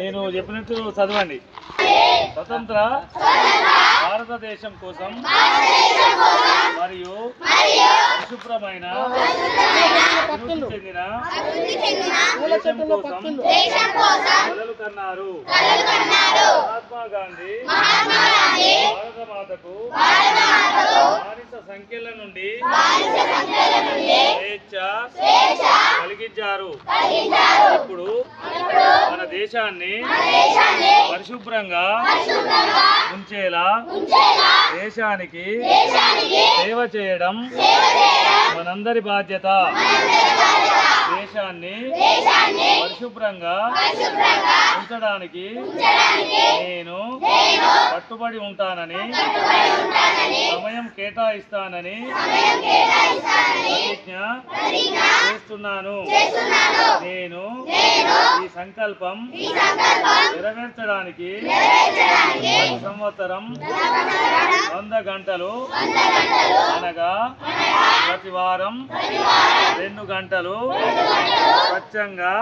నేను చెప్పినట్టు చదవండి. స్వతంత్ర భారతదేశం కోసం మరియు పరిశుభ్రమైన అభివృద్ధి చెందిన దేశం కోసం కలలు కన్నారు. మహాత్మా గాంధీ భారత మాతకు బానిస సంఖ్యల నుండి స్వేచ్ఛ కలిగించారు. ఇప్పుడు మన దేశాన్ని పరిశుభ్రంగా ఉంచేలా దేశానికి సేవ చేయడం మనందరి బాధ్యత. దేశాన్ని పరిశుభ్రంగా ఉంచడానికి నేను కట్టుబడి ఉంటానని, సమయం కేటాయిస్తానని ప్రతిజ్ఞ చేస్తున్నాను. నేను ఈ సంకల్పం నెరవేర్చడానికి ప్రతి సంవత్సరం 100 గంటలు అనగా ప్రతి వారం 2 గంటలు స్వచ్ఛంగా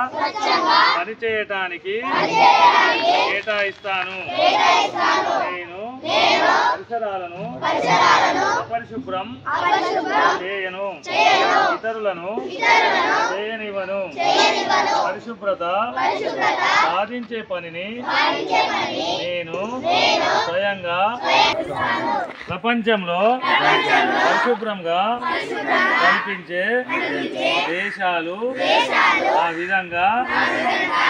పనిచేయటానికి కేటాయిస్తాను. నేను పరిసరాలను అపరిశుభ్రం చేయను, ఇతరులను చేయనివ్వను. పరిశుభ్రత సాధించే పనిని నేను స్వయంగా ప్రపంచంలో పరిశుభ్రంగా కనిపించే దేశాలు ఆ విధంగా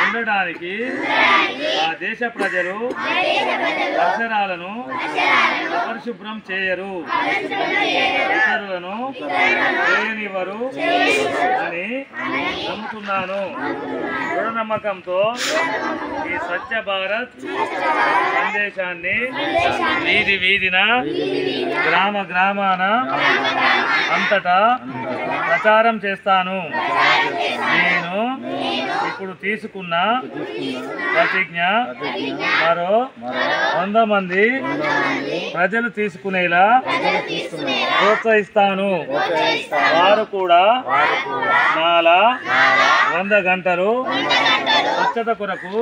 ఉండడానికి ఆ దేశ ప్రజలు పరిసరాలను అపరిశుభ్రం చేయరు, ఇతరులను చేయనివ్వరు అని నమ్ముతున్నాను. దృఢ నమ్మకంతో ఈ స్వచ్ఛ భారత్ సందేశాన్ని వీధి వీధిన గ్రామ గ్రామాన అంతటా ప్రచారం చేస్తాను. నేను ఇప్పుడు తీసుకున్న ప్రతిజ్ఞ మరో 100 మంది ప్రజలు తీసుకునేలా ప్రోత్సహిస్తాను. వారు కూడా నాలా 100 గంటలు స్వచ్ఛత కొరకు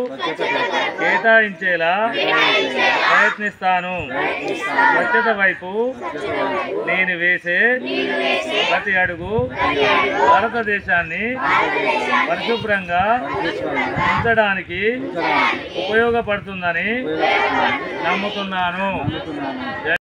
కేటాయించేలా ప్రయత్నిస్తాను. స్వచ్ఛత వైపు నేను వేసే ప్రతి అడుగు భారతదేశాన్ని పరిశుభ్రంగా ఉంచడానికి ఉపయోగపడుతుందని నమ్ముతున్నాను.